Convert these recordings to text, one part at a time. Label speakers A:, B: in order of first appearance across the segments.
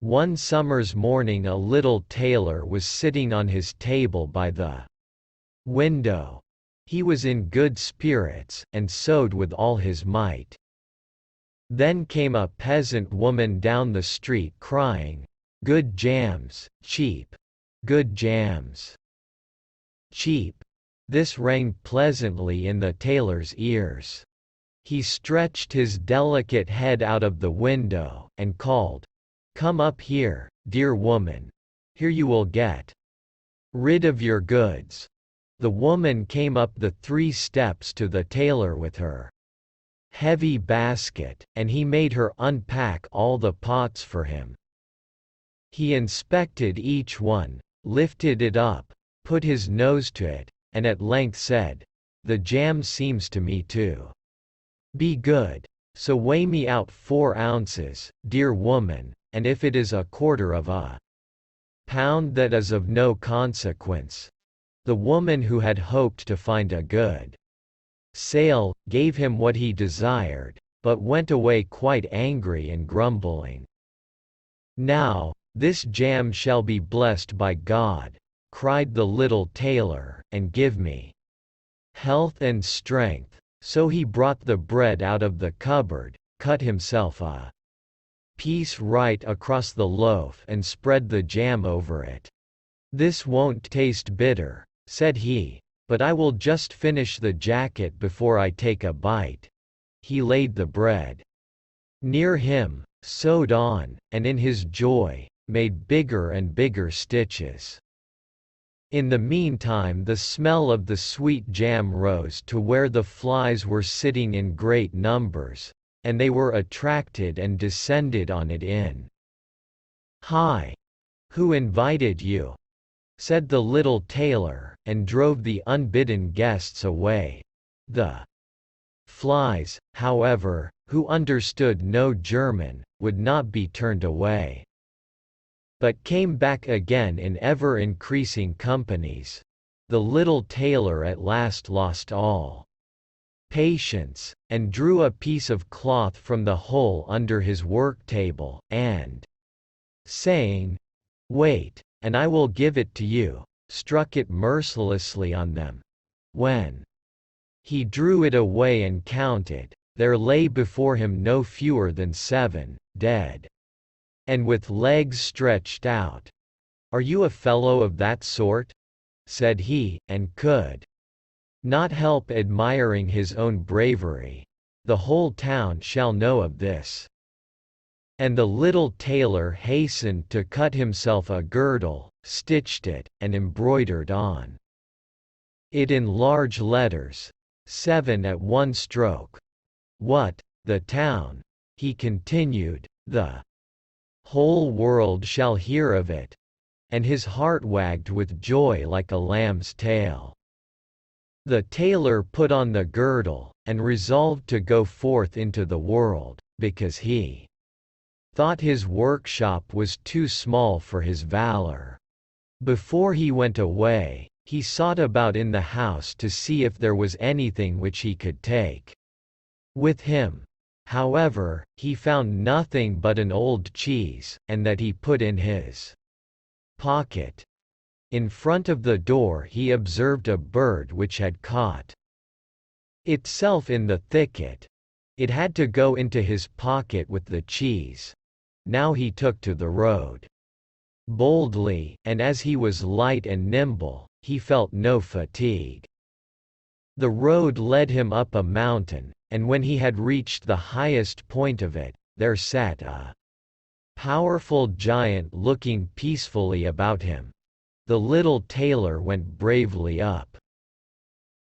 A: One summer's morning a little tailor was sitting on his table by the window. He was in good spirits, and sewed with all his might. Then came a peasant woman down the street crying, "Good jams, cheap! Good jams, cheap!" This rang pleasantly in the tailor's ears. He stretched his delicate head out of the window, and called, "Come up here, dear woman. Here you will get rid of your goods." The woman came up the 3 steps to the tailor with her heavy basket, and he made her unpack all the pots for him. He inspected each one, lifted it up, put his nose to it, and at length said, "The jam seems to me to be good, so weigh me out 4 ounces, dear woman, and if it is 1/4 of a pound that is of no consequence." The woman, who had hoped to find a good sale, gave him what he desired, but went away quite angry and grumbling. "Now, this jam shall be blessed by God," cried the little tailor, "and give me health and strength." So he brought the bread out of the cupboard, cut himself a piece right across the loaf and spread the jam over it. "This won't taste bitter," said he, "but I will just finish the jacket before I take a bite." He laid the bread near him, sewed on, and in his joy, made bigger and bigger stitches. In the meantime the smell of the sweet jam rose to where the flies were sitting in great numbers, and they were attracted and descended on it in "Hi! Who invited you?" said the little tailor, and drove the unbidden guests away. The flies, however, who understood no German, would not be turned away, but came back again in ever-increasing companies. The little tailor at last lost all patience, and drew a piece of cloth from the hole under his work-table, and, saying, "Wait, and I will give it to you," struck it mercilessly on them. When he drew it away and counted, there lay before him no fewer than 7, dead, and with legs stretched out. "Are you a fellow of that sort?" said he, and could not help admiring his own bravery. "The whole town shall know of this." And the little tailor hastened to cut himself a girdle, stitched it, and embroidered on it in large letters, 7 at one stroke. "What, the town?" he continued, "the whole world shall hear of it." And his heart wagged with joy like a lamb's tail. The tailor put on the girdle, and resolved to go forth into the world, because he thought his workshop was too small for his valor. Before he went away, he sought about in the house to see if there was anything which he could take with him. However, he found nothing but an old cheese, and that he put in his pocket. In front of the door he observed a bird which had caught itself in the thicket. It had to go into his pocket with the cheese. Now he took to the road boldly, and as he was light and nimble, he felt no fatigue. The road led him up a mountain, and when he had reached the highest point of it, there sat a powerful giant looking peacefully about him. The little tailor went bravely up,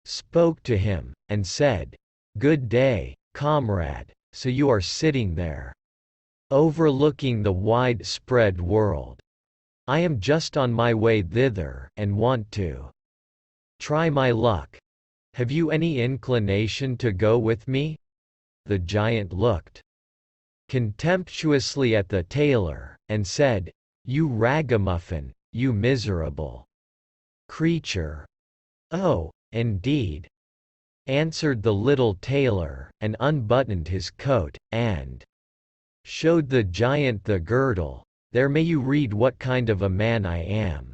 A: spoke to him, and said, "Good day, comrade, so you are sitting there, overlooking the wide-spread world. I am just on my way thither, and want to try my luck. Have you any inclination to go with me?" The giant looked contemptuously at the tailor, and said, "You ragamuffin, you miserable creature." "Oh, indeed," answered the little tailor, and unbuttoned his coat, and showed the giant the girdle. There may you read what kind of a man I am."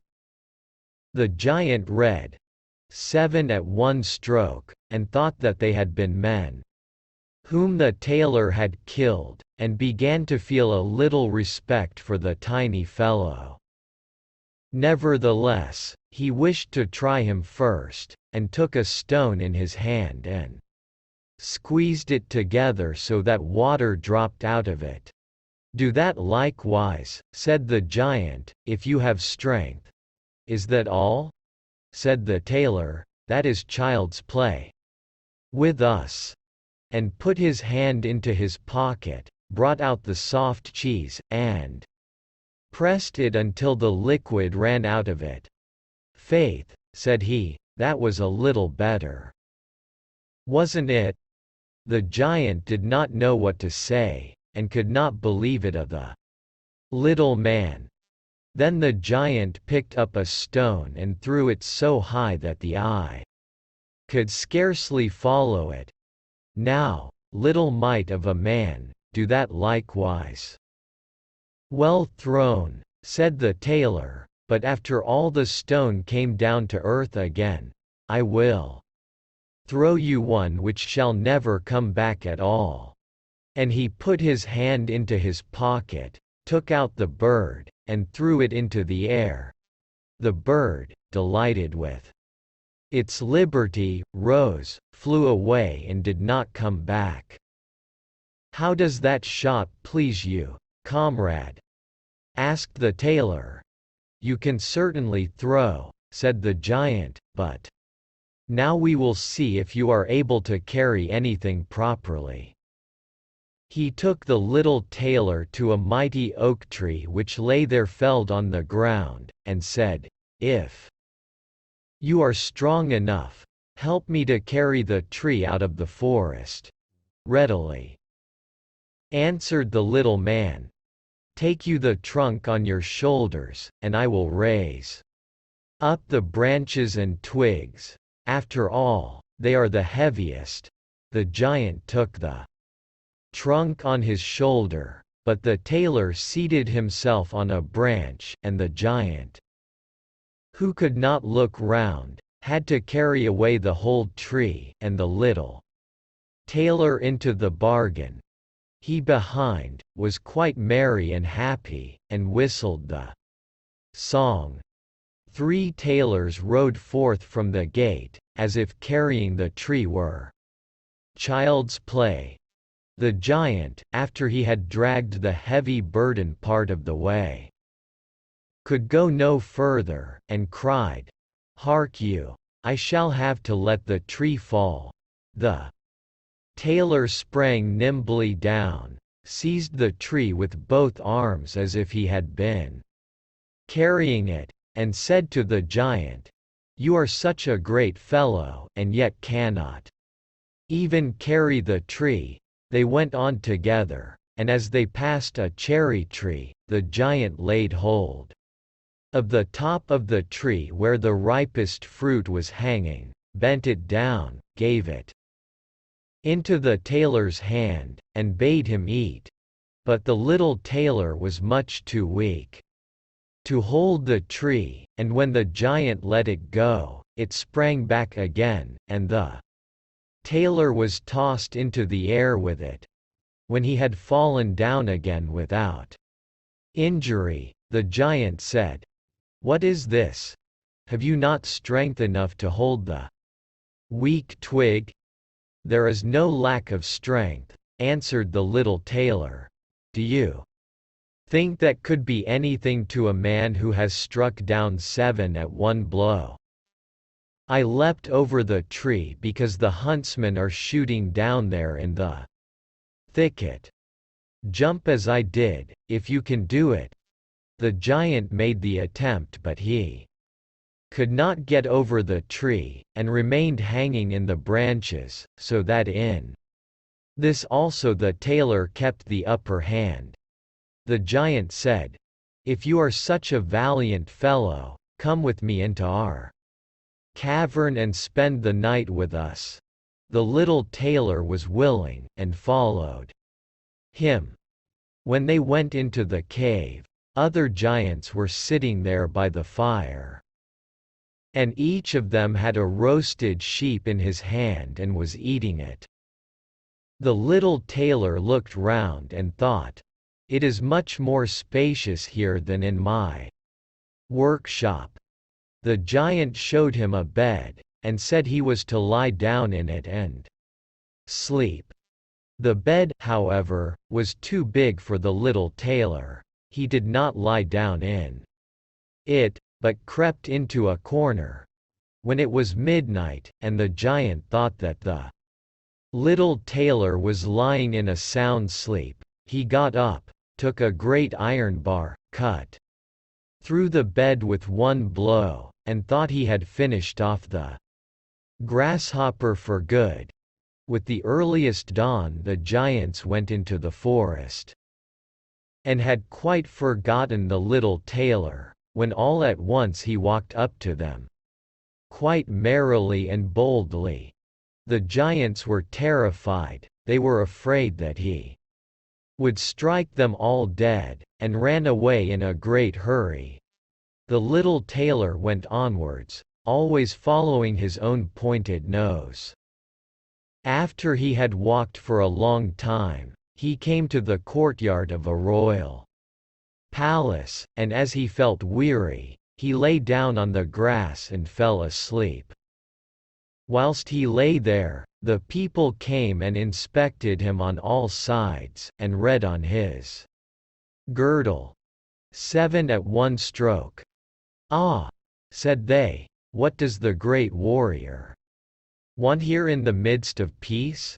A: The giant read 7 at one stroke, and thought that they had been men whom the tailor had killed, and began to feel a little respect for the tiny fellow. Nevertheless, he wished to try him first, and took a stone in his hand and squeezed it together so that water dropped out of it. "Do that likewise," said the giant, "if you have strength." "Is that all?" said the tailor. "That is child's play with us," and put his hand into his pocket, brought out the soft cheese, and pressed it until the liquid ran out of it. "Faith," said he, "that was a little better, wasn't it?" The giant did not know what to say, and could not believe it of the little man. Then the giant picked up a stone and threw it so high that the eye could scarcely follow it. "Now, little mite of a man, do that likewise." "Well thrown," said the tailor, "but after all the stone came down to earth again, I will throw you one which shall never come back at all." And he put his hand into his pocket, took out the bird, and threw it into the air. The bird, delighted with its liberty, rose, flew away and did not come back. "How does that shot please you, comrade?" asked the tailor. "You can certainly throw," said the giant, "but now we will see if you are able to carry anything properly." He took the little tailor to a mighty oak tree which lay there felled on the ground, and said, "If you are strong enough, help me to carry the tree out of the forest." "Readily," answered the little man. "Take you the trunk on your shoulders, and I will raise up the branches and twigs. After all, they are the heaviest." The giant took the trunk on his shoulder, but the tailor seated himself on a branch, and the giant, who could not look round, had to carry away the whole tree, and the little tailor into the bargain. He behind, was quite merry and happy, and whistled the song. 3 tailors rode forth from the gate, as if carrying the tree were child's play. The giant, after he had dragged the heavy burden part of the way, could go no further, and cried, "Hark you! I shall have to let the tree fall." The tailor sprang nimbly down, seized the tree with both arms as if he had been carrying it, and said to the giant, "You are such a great fellow, and yet cannot even carry the tree." They went on together, and as they passed a cherry tree, the giant laid hold of the top of the tree where the ripest fruit was hanging, bent it down, gave it into the tailor's hand, and bade him eat. But the little tailor was much too weak to hold the tree, and when the giant let it go, it sprang back again, and the tailor was tossed into the air with it. When he had fallen down again without injury, the giant said, "What is this? Have you not strength enough to hold the weak twig?" "There is no lack of strength," answered the little tailor. "Do you think that could be anything to a man who has struck down 7 at one blow? I leapt over the tree because the huntsmen are shooting down there in the thicket. Jump as I did, if you can do it." The giant made the attempt, but he could not get over the tree, and remained hanging in the branches, so that in this also the tailor kept the upper hand. The giant said, "If you are such a valiant fellow, come with me into our cavern and spend the night with us." The little tailor was willing, and followed him. When they went into the cave, Other giants were sitting there by the fire, and each of them had a roasted sheep in his hand and was eating it. The little tailor looked round and thought, "It is much more spacious here than in my workshop." The giant showed him a bed, and said he was to lie down in it and sleep. The bed, however, was too big for the little tailor. He did not lie down in it, but crept into a corner. When it was midnight, and the giant thought that the little tailor was lying in a sound sleep, he got up, took a great iron bar, cut through the bed with one blow, and thought he had finished off the grasshopper for good. With the earliest dawn the giants went into the forest, and had quite forgotten the little tailor, when all at once he walked up to them, quite merrily and boldly. The giants were terrified, they were afraid that he would strike them all dead, and ran away in a great hurry. The little tailor went onwards, always following his own pointed nose. After he had walked for a long time, he came to the courtyard of a royal palace, and as he felt weary, he lay down on the grass and fell asleep. Whilst he lay there, the people came and inspected him on all sides, and read on his girdle, "7 at one stroke." "Ah," said they, "what does the great warrior want here in the midst of peace?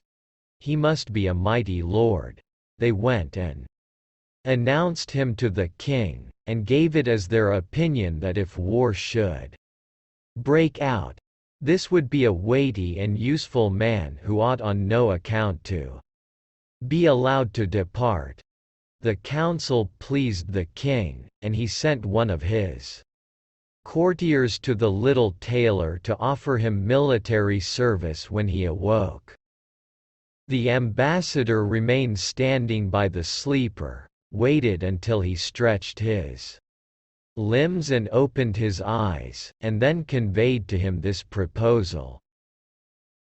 A: He must be a mighty lord." They went and announced him to the king, and gave it as their opinion that if war should break out, this would be a weighty and useful man who ought on no account to be allowed to depart. The counsel pleased the king, and he sent one of his courtiers to the little tailor to offer him military service when he awoke. The ambassador remained standing by the sleeper, waited until he stretched his limbs and opened his eyes, and then conveyed to him this proposal.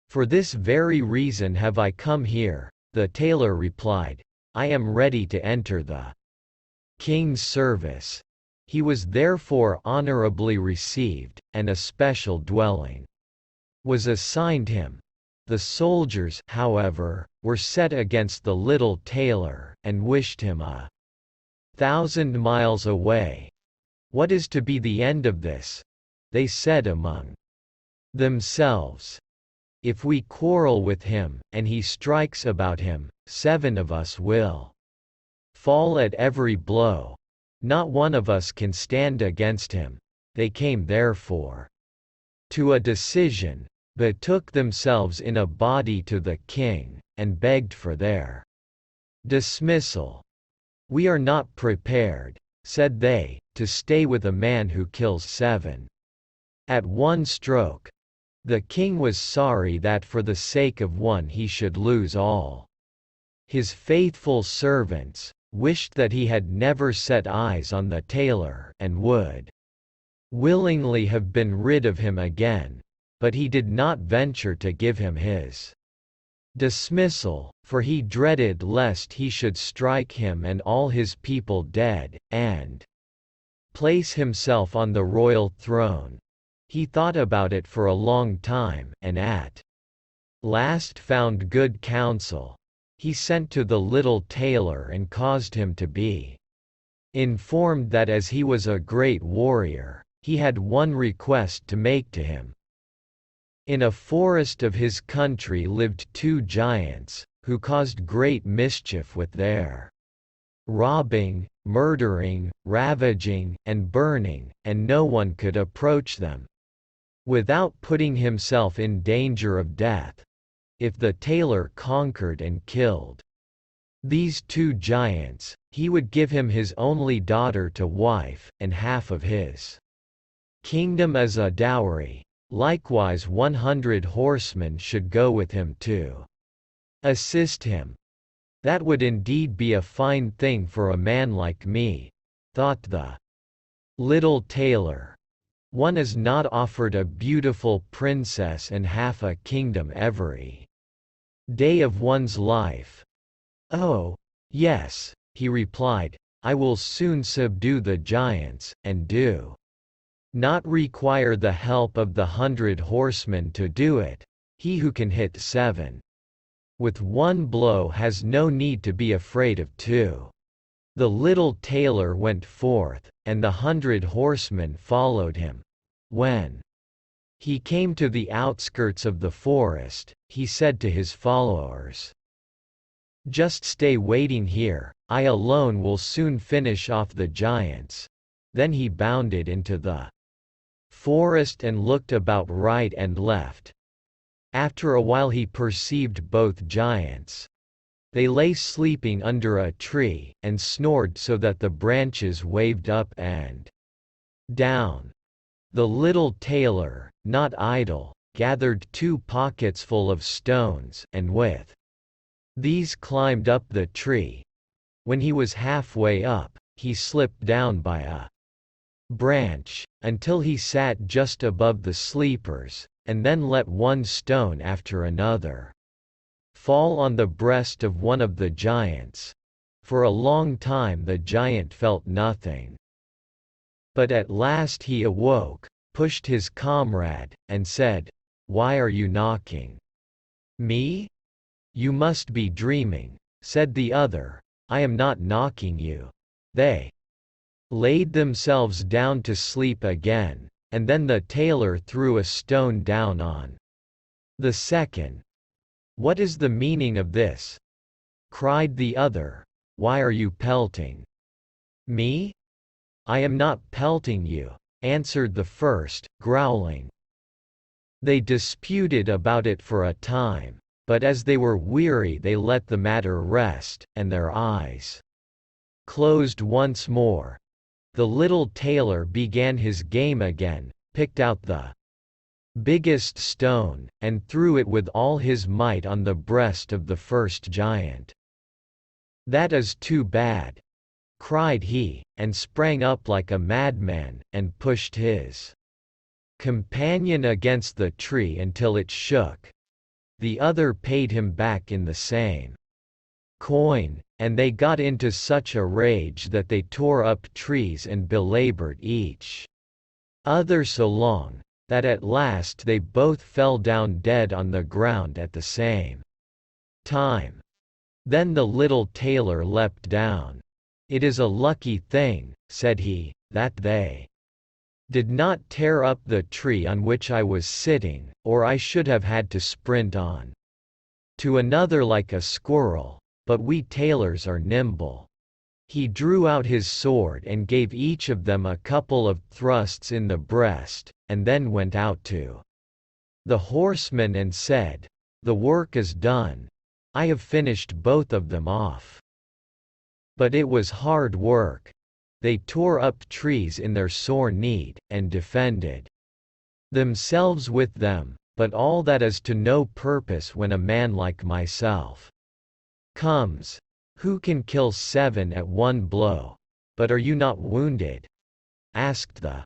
A: "For this very reason have I come here," the tailor replied. "I am ready to enter the king's service." He was therefore honorably received, and a special dwelling was assigned him. The soldiers, however, were set against the little tailor, and wished him 1,000 miles away. "What is to be the end of this?" they said among themselves. "If we quarrel with him, and he strikes about him, 7 of us will fall at every blow. Not one of us can stand against him." They came therefore to a decision, betook themselves in a body to the king, and begged for their dismissal. "We are not prepared," said they, "to stay with a man who kills 7 at one stroke." The king was sorry that for the sake of one he should lose all his faithful servants, wished that he had never set eyes on the tailor, and would willingly have been rid of him again, but he did not venture to give him his dismissal, for he dreaded lest he should strike him and all his people dead, and place himself on the royal throne. He thought about it for a long time, and at last found good counsel. He sent to the little tailor and caused him to be informed that as he was a great warrior, he had one request to make to him. In a forest of his country lived 2 giants, who caused great mischief with their robbing, murdering, ravaging, and burning, and no one could approach them without putting himself in danger of death, if the tailor conquered and killed these 2 giants, he would give him his only daughter to wife, and half of his kingdom as a dowry. Likewise 100 horsemen should go with him to assist him. "That would indeed be a fine thing for a man like me," thought the little tailor. One is not offered a beautiful princess and half a kingdom every day of one's life. Oh, yes, he replied, I will soon subdue the giants, and do not require the help of the 100 horsemen to do it. He who can hit 7 with one blow has no need to be afraid of 2. The little tailor went forth, and the 100 horsemen followed him. When he came to the outskirts of the forest, he said to his followers, just stay waiting here, I alone will soon finish off the giants. Then he bounded into the forest and looked about right and left. After a while he perceived both giants. They lay sleeping under a tree, and snored so that the branches waved up and down. The little tailor, not idle, gathered 2 pockets full of stones, and with these climbed up the tree. When he was halfway up, he slipped down by a branch, until he sat just above the sleepers, and then let one stone after another fall on the breast of one of the giants. For a long time the giant felt nothing. But at last he awoke, pushed his comrade, and said, Why are you knocking me? You must be dreaming, said the other. I am not knocking you. They laid themselves down to sleep again, and then the tailor threw a stone down on the second. What is the meaning of this? Cried the other. Why are you pelting me? I am not pelting you, answered the first, growling. They disputed about it for a time, but as they were weary they let the matter rest, and their eyes closed once more. The little tailor began his game again, picked out the biggest stone, and threw it with all his might on the breast of the first giant. That is too bad, cried he, and sprang up like a madman, and pushed his companion against the tree until it shook. The other paid him back in the same coin, and they got into such a rage that they tore up trees and belabored each other so long, that at last they both fell down dead on the ground at the same time. Then the little tailor leapt down. It is a lucky thing, said he, that they did not tear up the tree on which I was sitting, or I should have had to sprint on to another like a squirrel, but we tailors are nimble. He drew out his sword and gave each of them a couple of thrusts in the breast, and then went out to the horsemen and said, The work is done. I have finished both of them off. But it was hard work. They tore up trees in their sore need, and defended themselves with them, but all that is to no purpose when a man like myself comes. Who can kill 7 at one blow? But are you not wounded? Asked the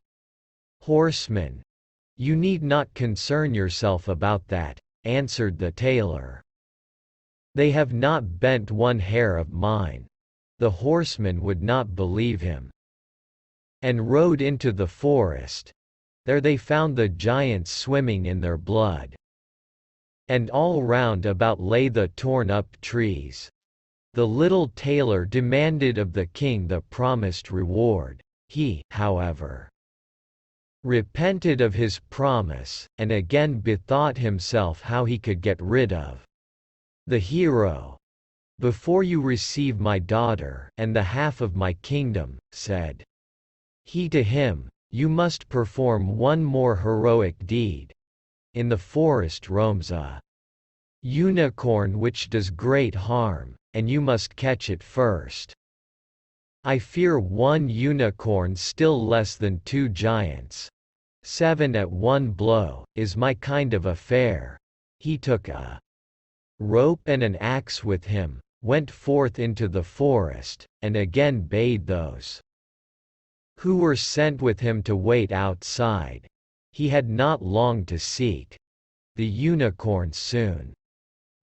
A: horseman. You need not concern yourself about that, answered the tailor. They have not bent one hair of mine. The horseman would not believe him, and rode into the forest. There they found the giants swimming in their blood, and all round about lay the torn-up trees. The little tailor demanded of the king the promised reward. He, however, repented of his promise, and again bethought himself how he could get rid of the hero. Before you receive my daughter and the half of my kingdom, said he to him, you must perform one more heroic deed. In the forest roams a unicorn which does great harm, and you must catch it first. I fear one unicorn still less than 2 giants. 7 at one blow is my kind of affair. He took a rope and an axe with him, went forth into the forest, and again bade those who were sent with him to wait outside. He had not long to seek. The unicorn soon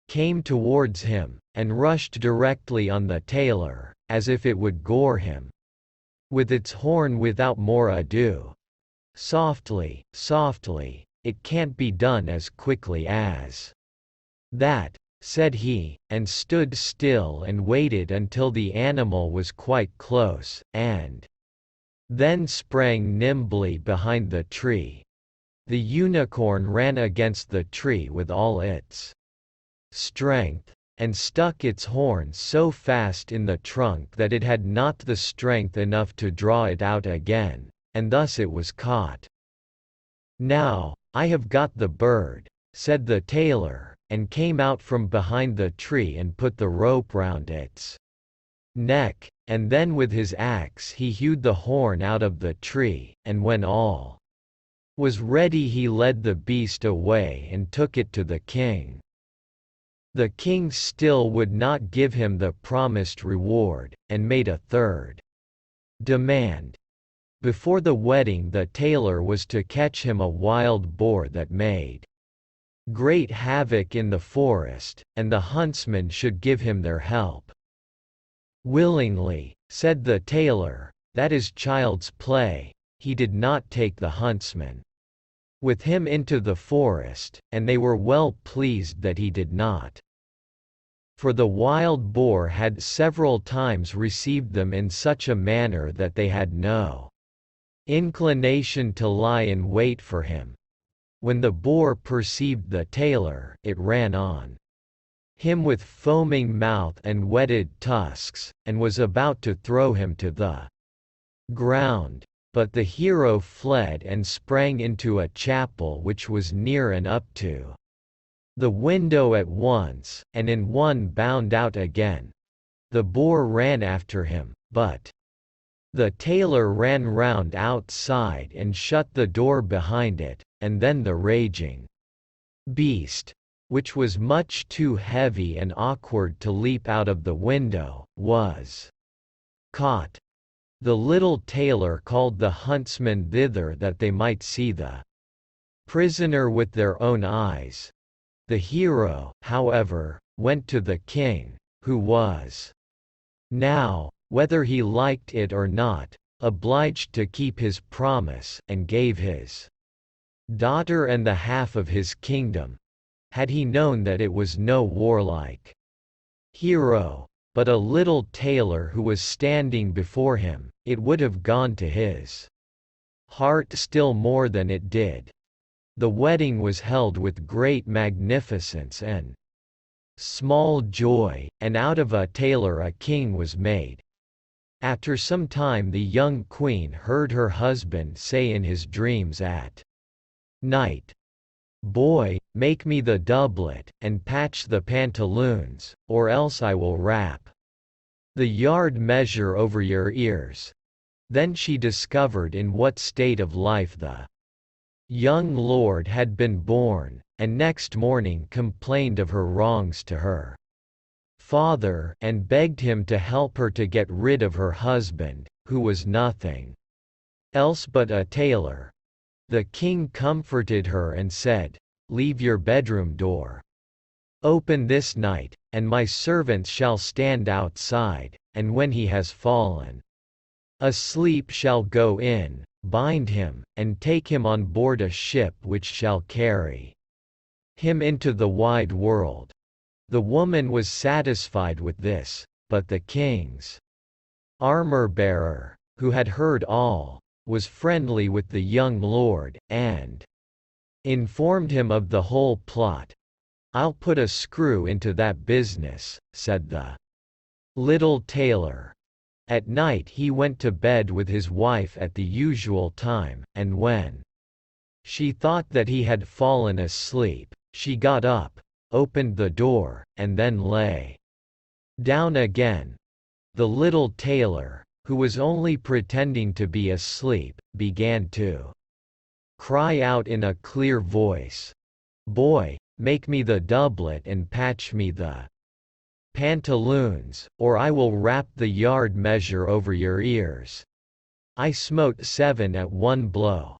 A: came towards him, and rushed directly on the tailor, as if it would gore him with its horn without more ado. "Softly, softly, it can't be done as quickly as that," said he, and stood still and waited until the animal was quite close, and then sprang nimbly behind the tree. The unicorn ran against the tree with all its strength, and stuck its horn so fast in the trunk that it had not the strength enough to draw it out again, and thus it was caught. "Now, I have got the bird," said the tailor, and came out from behind the tree and put the rope round its neck, and then with his axe he hewed the horn out of the tree, and when all was ready he led the beast away and took it to the king. The king still would not give him the promised reward, and made a third demand. Before the wedding the tailor was to catch him a wild boar that made great havoc in the forest, and the huntsmen should give him their help. "Willingly," said the tailor, "that is child's play." He did not take the huntsmen with him into the forest, and they were well pleased that he did not. For the wild boar had several times received them in such a manner that they had no inclination to lie in wait for him. When the boar perceived the tailor, it ran on him with foaming mouth and whetted tusks, and was about to throw him to the ground. But the hero fled and sprang into a chapel which was near and up to the window at once, and in one bound out again. The boar ran after him, but the tailor ran round outside and shut the door behind it, and then the raging beast, which was much too heavy and awkward to leap out of the window, was caught. The little tailor called the huntsmen thither that they might see the prisoner with their own eyes. The hero, however, went to the king, who was now, whether he liked it or not, obliged to keep his promise, and gave his daughter and the half of his kingdom. Had he known that it was no warlike hero, but a little tailor who was standing before him, it would have gone to his heart still more than it did. The wedding was held with great magnificence and small joy, and out of a tailor a king was made. After some time the young queen heard her husband say in his dreams at night, "Boy, make me the doublet, and patch the pantaloons, or else I will wrap the yard measure over your ears." Then she discovered in what state of life the young lord had been born, and next morning complained of her wrongs to her father, and begged him to help her to get rid of her husband, who was nothing else but a tailor. The king comforted her and said, "Leave your bedroom door open this night, and my servants shall stand outside, and when he has fallen asleep shall go in, bind him, and take him on board a ship which shall carry him into the wide world." The woman was satisfied with this, but the king's armor-bearer, who had heard all, was friendly with the young lord, and informed him of the whole plot. "I'll put a screw into that business," said the little tailor. At night he went to bed with his wife at the usual time, and when she thought that he had fallen asleep, she got up, opened the door, and then lay down again. The little tailor, who was only pretending to be asleep, began to cry out in a clear voice, "Boy, make me the doublet and patch me the pantaloons, or I will wrap the yard measure over your ears." I smote 7 at one blow.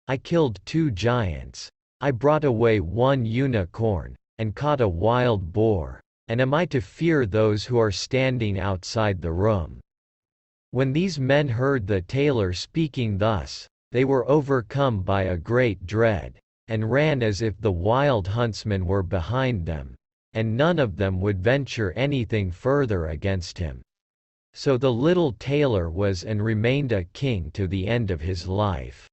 A: I killed 2 giants. I brought away 1 unicorn, and caught a wild boar, and am I to fear those who are standing outside the room?" When these men heard the tailor speaking thus, they were overcome by a great dread, and ran as if the wild huntsmen were behind them, and none of them would venture anything further against him. So the little tailor was and remained a king to the end of his life.